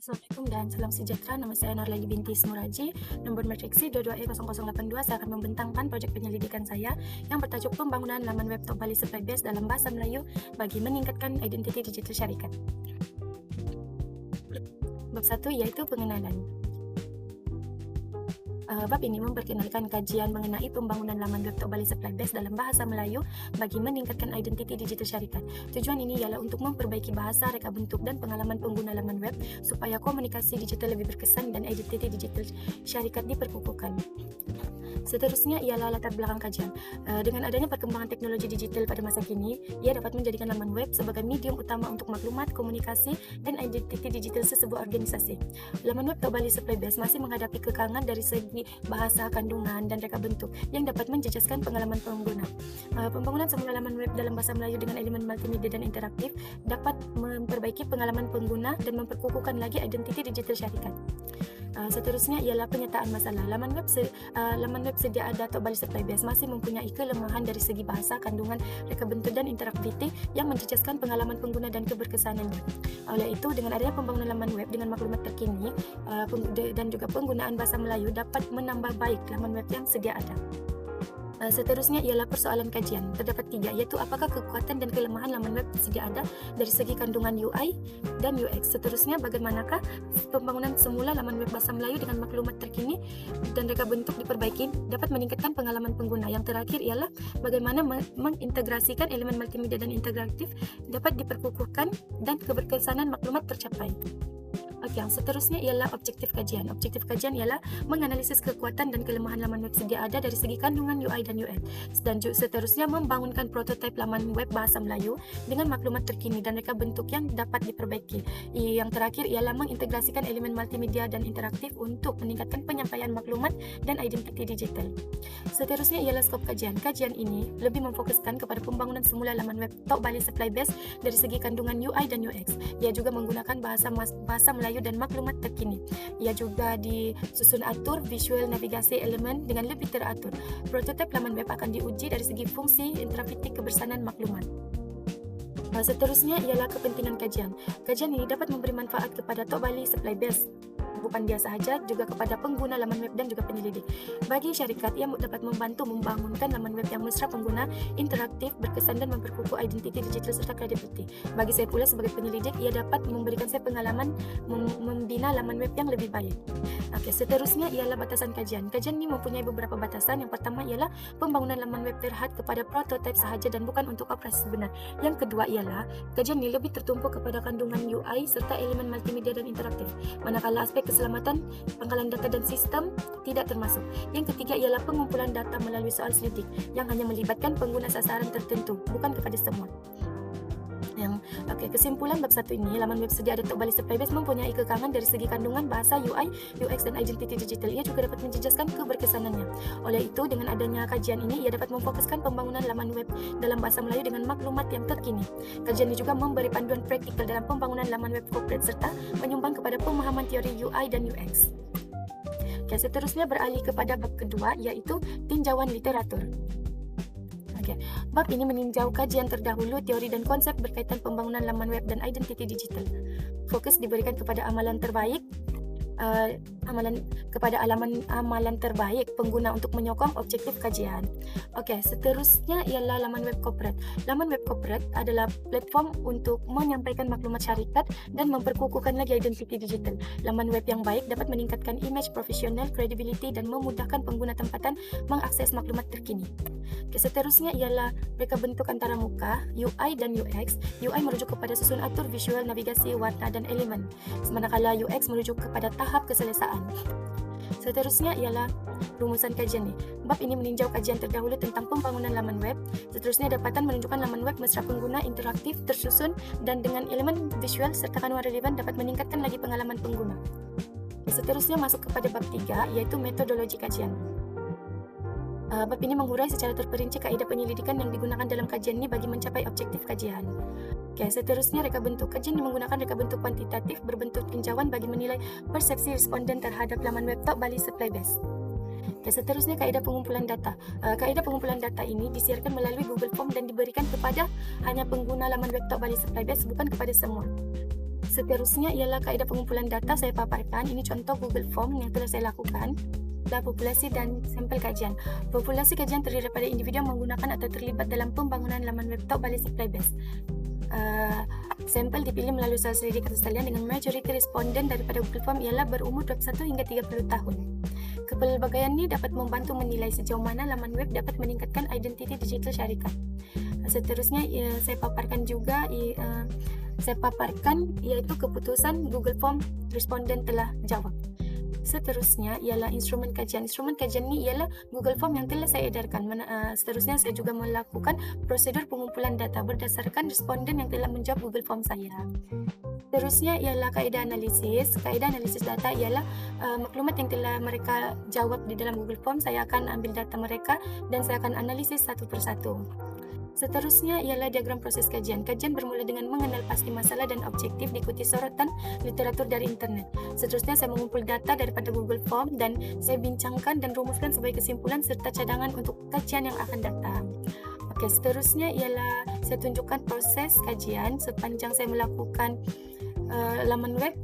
Assalamualaikum dan salam sejahtera. Nama saya Norlady binti Smuraji, nomor matriksi 22E0082. Saya akan membentangkan proyek penyelidikan saya yang bertajuk Pembangunan Laman Web Tok Bali Supply Base dalam Bahasa Melayu bagi meningkatkan identiti digital syarikat. Bab 1 iaitu pengenalan. Bab ini memperkenalkan kajian mengenai pembangunan laman web Tok Bali Supply Base dalam bahasa Melayu bagi meningkatkan identiti digital syarikat. Tujuan ini ialah untuk memperbaiki bahasa, reka bentuk dan pengalaman pengguna laman web supaya komunikasi digital lebih berkesan dan identiti digital syarikat diperkukuhkan. Seterusnya ialah latar belakang kajian. Dengan adanya perkembangan teknologi digital pada masa kini, ia dapat menjadikan laman web sebagai medium utama untuk maklumat, komunikasi, dan identiti digital sesebuah organisasi. Laman web Tok Bali Supply Base masih menghadapi kekangan dari segi bahasa, kandungan, dan reka bentuk yang dapat menjejaskan pengalaman pengguna. Pembangunan semula laman web dalam bahasa Melayu dengan elemen multimedia dan interaktif dapat memperbaiki pengalaman pengguna dan memperkukuhkan lagi identiti digital syarikat. Seterusnya ialah penyataan masalah. Laman web sedia ada Tok Bali Supply Base masih mempunyai kelemahan dari segi bahasa, kandungan, reka bentuk dan interaktiviti yang menjejaskan pengalaman pengguna dan keberkesanannya. Oleh itu, dengan adanya pembangunan laman web dengan maklumat terkini dan juga penggunaan bahasa Melayu dapat menambah baik laman web yang sedia ada. Seterusnya ialah persoalan kajian. Terdapat 3, iaitu apakah kekuatan dan kelemahan laman web sedia ada dari segi kandungan UI dan UX. Seterusnya, bagaimanakah pembangunan semula laman web bahasa Melayu dengan maklumat terkini dan reka bentuk diperbaiki dapat meningkatkan pengalaman pengguna. Yang terakhir ialah bagaimana mengintegrasikan elemen multimedia dan interaktif dapat diperkukuhkan dan keberkesanan maklumat tercapai. Okey, yang seterusnya ialah objektif kajian. Objektif kajian ialah menganalisis kekuatan dan kelemahan laman web sedia ada dari segi kandungan UI dan UX. Dan seterusnya membangunkan prototipe laman web bahasa Melayu dengan maklumat terkini dan reka bentuk yang dapat diperbaiki. Yang terakhir ialah mengintegrasikan elemen multimedia dan interaktif untuk meningkatkan penyampaian maklumat dan identiti digital. Seterusnya ialah skop kajian. Kajian ini lebih memfokuskan kepada pembangunan semula laman web Tok Bali Supply Base dari segi kandungan UI dan UX. Ia juga menggunakan bahasa Melayu dan maklumat terkini. Ia juga disusun atur visual navigasi elemen dengan lebih teratur. Prototipe laman web akan diuji dari segi fungsi, interaktiviti, kebersanan maklumat. Seterusnya ialah kepentingan kajian. Kajian ini dapat memberi manfaat kepada Tok Bali Supply Base, bukan dia sahaja, juga kepada pengguna laman web dan juga penyelidik. Bagi syarikat, ia dapat membantu membangunkan laman web yang mesra pengguna, interaktif, berkesan dan memperkukuh identiti digital serta kredibiliti. Bagi saya pula sebagai penyelidik, ia dapat memberikan saya pengalaman membina laman web yang lebih baik. Okey, seterusnya ialah batasan kajian. Kajian ini mempunyai beberapa batasan. Yang pertama ialah pembangunan laman web terhad kepada prototipe sahaja dan bukan untuk operasi sebenar. Yang kedua ialah kajian ini lebih tertumpu kepada kandungan UI serta elemen multimedia dan interaktif, manakala aspek keselamatan, pangkalan data dan sistem tidak termasuk. Yang ketiga ialah pengumpulan data melalui soal selidik yang hanya melibatkan pengguna sasaran tertentu, bukan kepada semua. Kesimpulan bab 1 ini, laman web sedia ada Tok Bali Supply Base mempunyai kekangan dari segi kandungan bahasa, UI, UX dan identiti digital. Ia juga dapat menjejaskan keberkesanannya. Oleh itu, dengan adanya kajian ini, ia dapat memfokuskan pembangunan laman web dalam bahasa Melayu dengan maklumat yang terkini. Kajian ini juga memberi panduan praktikal dalam pembangunan laman web corporate serta menyumbang kepada pemahaman teori UI dan UX. Seterusnya beralih kepada bab kedua, iaitu tinjauan literatur. Bab ini meninjau kajian terdahulu, teori dan konsep berkaitan pembangunan laman web dan identiti digital. Fokus diberikan kepada amalan terbaik pengguna untuk menyokong objektif kajian. Seterusnya ialah laman web corporate. Laman web corporate adalah platform untuk menyampaikan maklumat syarikat dan memperkukuhkan lagi identiti digital. Laman web yang baik dapat meningkatkan image profesional, credibility dan memudahkan pengguna tempatan mengakses maklumat terkini. Seterusnya ialah reka bentuk antara muka, UI dan UX. UI merujuk kepada susun atur visual, navigasi, warna dan elemen, semanakala UX merujuk kepada tahap keselesaan. Seterusnya ialah rumusan kajian ni. Bab ini meninjau kajian terdahulu tentang pembangunan laman web. Seterusnya dapatan menunjukkan laman web mesra pengguna, interaktif, tersusun dan dengan elemen visual serta kandungan relevan dapat meningkatkan lagi pengalaman pengguna. Seterusnya masuk kepada bab 3, iaitu metodologi kajian. Bab ini mengurai secara terperinci kaedah penyelidikan yang digunakan dalam kajian ini bagi mencapai objektif kajian. Seterusnya reka bentuk. Kajian ini menggunakan reka bentuk kuantitatif berbentuk tinjauan bagi menilai persepsi responden terhadap laman web Tok Bali Supply Base. Seterusnya kaedah pengumpulan data. Kaedah pengumpulan data ini disiarkan melalui Google Form dan diberikan kepada hanya pengguna laman web Tok Bali Supply Base, bukan kepada semua. Seterusnya ialah kaedah pengumpulan data saya paparkan. Ini contoh Google Form yang telah saya lakukan. Populasi dan sampel kajian. Populasi kajian terdiri daripada individu yang menggunakan atau terlibat dalam pembangunan laman web top balai supply base. Sampel dipilih melalui soal selidik atau talian dengan majoriti responden daripada Google Form ialah berumur 21 hingga 30 tahun. Kepelbagaian ini dapat membantu menilai sejauh mana laman web dapat meningkatkan identiti digital syarikat. Seterusnya saya paparkan iaitu keputusan Google Form responden telah jawab. Seterusnya ialah instrumen kajian. Instrumen kajian ini ialah Google Form yang telah saya edarkan. Seterusnya saya juga melakukan prosedur pengumpulan data berdasarkan responden yang telah menjawab Google Form saya. Seterusnya ialah kaedah analisis. Kaedah analisis data ialah maklumat yang telah mereka jawab di dalam Google Form. Saya akan ambil data mereka dan saya akan analisis satu persatu. Seterusnya ialah diagram proses kajian. Kajian bermula dengan mengenal pasti masalah dan objektif diikuti sorotan literatur dari internet. Seterusnya saya mengumpul data daripada Google Form dan saya bincangkan dan rumuskan sebagai kesimpulan serta cadangan untuk kajian yang akan datang. Okey, seterusnya ialah saya tunjukkan proses kajian sepanjang saya melakukan laman web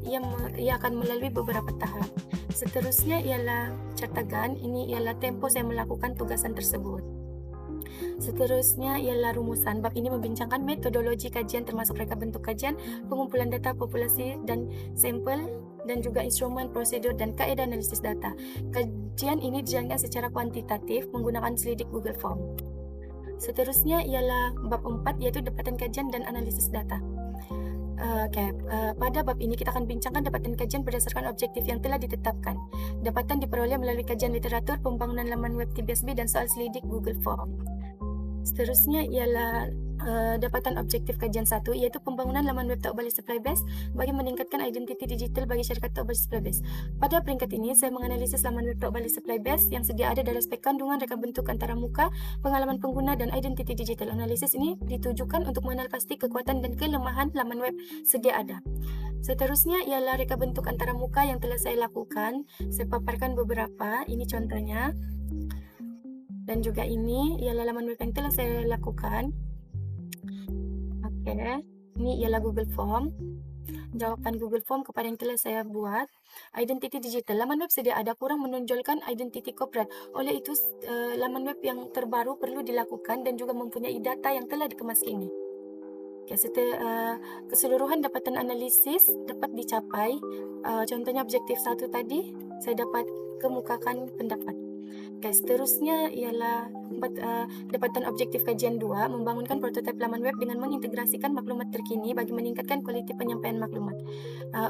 ia akan melalui beberapa tahap. Seterusnya ialah cartagan. Ini ialah tempo saya melakukan tugasan tersebut. Seterusnya ialah rumusan. Bab ini membincangkan metodologi kajian termasuk reka bentuk kajian, pengumpulan data populasi dan sampel dan juga instrumen, prosedur dan kaedah analisis data. Kajian ini dijalankan secara kuantitatif menggunakan selidik Google Form. Seterusnya ialah bab 4 iaitu dapatan kajian dan analisis data. Pada bab ini kita akan bincangkan dapatan kajian berdasarkan objektif yang telah ditetapkan. Dapatan diperoleh melalui kajian literatur, pembangunan laman web TBSB dan soal selidik Google Form. Seterusnya ialah dapatan objektif kajian 1 iaitu pembangunan laman web top balai supply base bagi meningkatkan identiti digital bagi syarikat top balai supply base. Pada peringkat ini saya menganalisis laman web top balai supply base yang sedia ada dari aspek kandungan, reka bentuk antara muka, pengalaman pengguna dan identiti digital. Analisis ini ditujukan untuk mengenal pasti kekuatan dan kelemahan laman web sedia ada. Seterusnya ialah reka bentuk antara muka yang telah saya lakukan. Saya paparkan beberapa, ini contohnya. Dan juga ini ialah laman web yang telah saya lakukan. Okey, ini ialah Google Form. Jawapan Google Form kepada yang telah saya buat. Identiti digital. Laman web sedia ada kurang menonjolkan identiti corporate. Oleh itu, laman web yang terbaru perlu dilakukan dan juga mempunyai data yang telah dikemas kini. Keseluruhan dapatan analisis dapat dicapai. Contohnya objektif 1 tadi, saya dapat kemukakan pendapat. Seterusnya ialah dapatan objektif kajian 2, membangunkan prototipe laman web dengan mengintegrasikan maklumat terkini bagi meningkatkan kualiti penyampaian maklumat.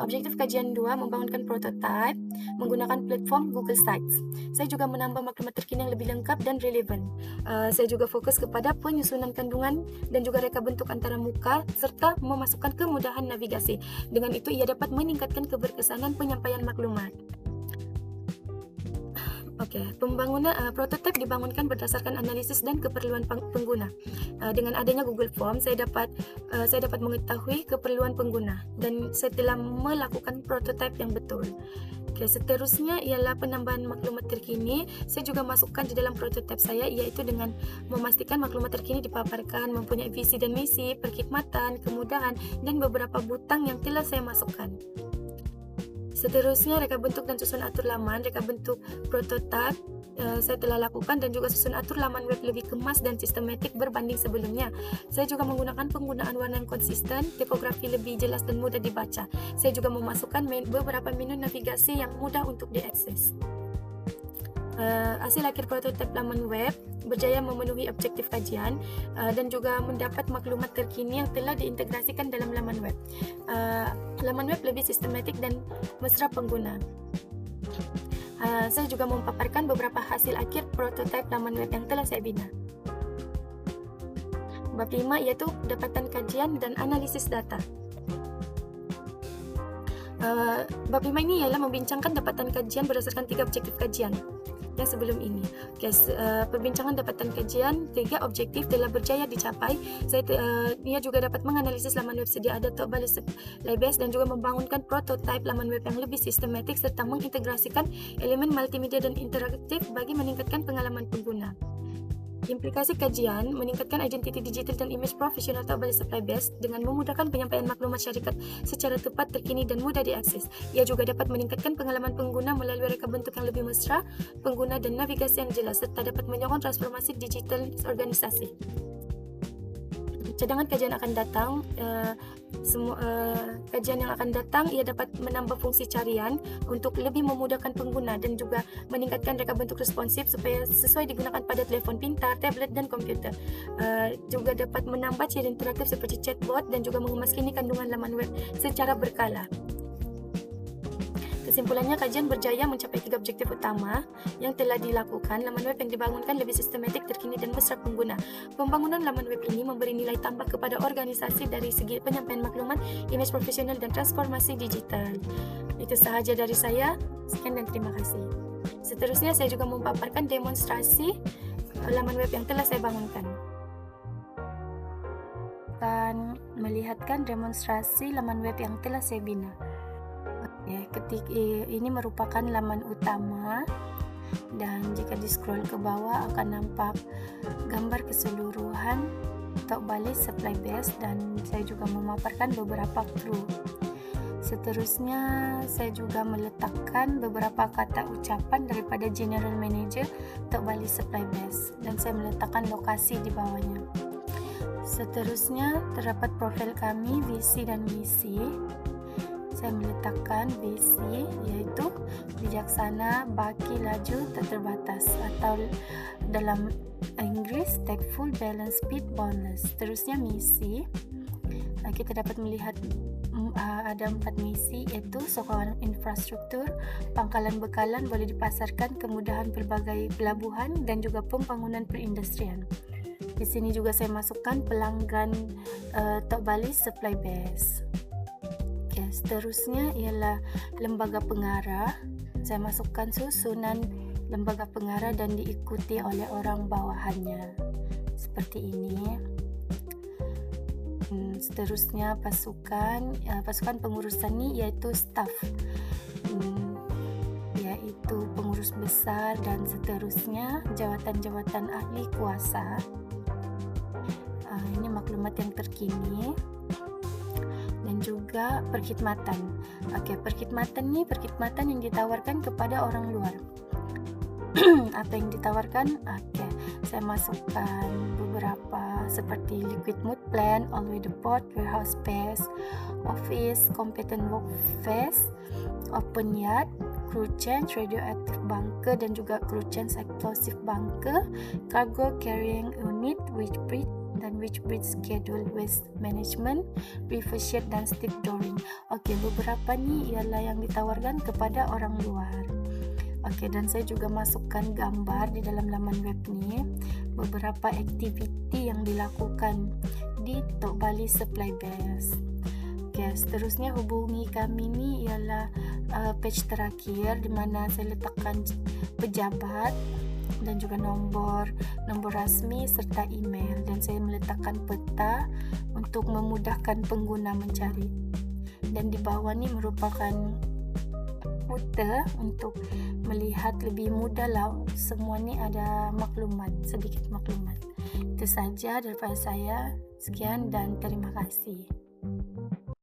Objektif kajian 2, membangunkan prototipe menggunakan platform Google Sites. Saya juga menambah maklumat terkini yang lebih lengkap dan relevan. Saya juga fokus kepada penyusunan kandungan dan juga reka bentuk antara muka serta memasukkan kemudahan navigasi. Dengan itu ia dapat meningkatkan keberkesanan penyampaian maklumat. Pembangunan prototipe dibangunkan berdasarkan analisis dan keperluan pengguna. Dengan adanya Google Form, saya dapat mengetahui keperluan pengguna dan saya telah melakukan prototipe yang betul. Seterusnya ialah penambahan maklumat terkini. Saya juga masukkan di dalam prototipe saya iaitu dengan memastikan maklumat terkini dipaparkan, mempunyai visi dan misi, perkhidmatan, kemudahan dan beberapa butang yang telah saya masukkan. Seterusnya reka bentuk dan susun atur laman. Reka bentuk prototipe saya telah lakukan dan juga susun atur laman web lebih kemas dan sistematik berbanding sebelumnya. Saya juga menggunakan penggunaan warna yang konsisten, tipografi lebih jelas dan mudah dibaca. Saya juga memasukkan beberapa menu navigasi yang mudah untuk diakses. Hasil akhir prototipe laman web berjaya memenuhi objektif kajian dan juga mendapat maklumat terkini yang telah diintegrasikan dalam laman web. Laman web lebih sistematik dan mesra pengguna. Saya juga memaparkan beberapa hasil akhir prototipe laman web yang telah saya bina. Bab 5 iaitu dapatan kajian dan analisis data. Bab 5 ini ialah membincangkan dapatan kajian berdasarkan 3 objektif kajian yang sebelum ini. Perbincangan dapatan kajian 3 objektif telah berjaya dicapai. Ia juga dapat menganalisis laman web sedia ada top balai supply base dan juga membangunkan prototipe laman web yang lebih sistematik serta mengintegrasikan elemen multimedia dan interaktif bagi meningkatkan pengalaman pengguna. Implikasi kajian meningkatkan identiti digital dan image profesional Tok Balai Supply Base dengan memudahkan penyampaian maklumat syarikat secara tepat, terkini dan mudah diakses. Ia juga dapat meningkatkan pengalaman pengguna melalui reka bentuk yang lebih mesra pengguna dan navigasi yang jelas, serta dapat menyokong transformasi digital organisasi. Cadangan kajian akan datang, kajian yang akan datang ia dapat menambah fungsi carian untuk lebih memudahkan pengguna dan juga meningkatkan reka bentuk responsif supaya sesuai digunakan pada telefon pintar, tablet dan komputer. Juga dapat menambah ciri interaktif seperti chatbot dan juga mengemas kini kandungan laman web secara berkala. Kesimpulannya, kajian berjaya mencapai 3 objektif utama yang telah dilakukan. Laman web yang dibangunkan lebih sistematik, terkini dan mesra pengguna. Pembangunan laman web ini memberi nilai tambah kepada organisasi dari segi penyampaian maklumat, image profesional dan transformasi digital. Itu sahaja dari saya. Sekian dan terima kasih. Seterusnya saya juga memaparkan demonstrasi laman web yang telah saya bangunkan. Akan melihatkan demonstrasi laman web yang telah saya bina. Ini merupakan laman utama, dan jika di scroll ke bawah akan nampak gambar keseluruhan Tok Balai Supply Base, dan saya juga memaparkan beberapa kru. Seterusnya saya juga meletakkan beberapa kata ucapan daripada General Manager Tok Balai Supply Base, dan saya meletakkan lokasi di bawahnya. Seterusnya terdapat profil kami, visi dan misi. Saya meletakkan visi, yaitu bijaksana, baki, laju, tak terbatas, atau dalam Inggris tactful, balance, speed, boundless. Terusnya misi, kita dapat melihat ada 4 misi, yaitu sokongan infrastruktur, pangkalan bekalan boleh dipasarkan, kemudahan pelbagai pelabuhan dan juga pembangunan perindustrian. Di sini juga saya masukkan pelanggan Tok Balai Supply Base. Seterusnya ialah lembaga pengarah. Saya masukkan susunan lembaga pengarah dan diikuti oleh orang bawahannya seperti ini. Seterusnya pasukan pengurusan ini iaitu staff, yaitu pengurus besar dan seterusnya, jawatan-jawatan ahli kuasa. Ini maklumat yang terkini. Dan juga perkhidmatan. Perkhidmatan yang ditawarkan kepada orang luar. Apa yang ditawarkan? Saya masukkan beberapa seperti liquid mood plan, all weather port, warehouse space, office, competent work phase, open yard, crew change, radioactive bunker dan juga crew change explosive bunker, cargo carrying unit, which bridge dan which bridge schedule, waste management, river shed dan steep dooring. Beberapa ni ialah yang ditawarkan kepada orang luar. Dan saya juga masukkan gambar di dalam laman web ni, beberapa aktiviti yang dilakukan di Tok Balai Supply Base. Seterusnya hubungi kami ni ialah page terakhir di mana saya letakkan pejabat dan juga nombor rasmi serta email, dan saya meletakkan peta untuk memudahkan pengguna mencari. Dan di bawah ni merupakan footer untuk melihat lebih mudah lah. Semua ni ada sedikit maklumat. Itu saja daripada saya. Sekian dan terima kasih.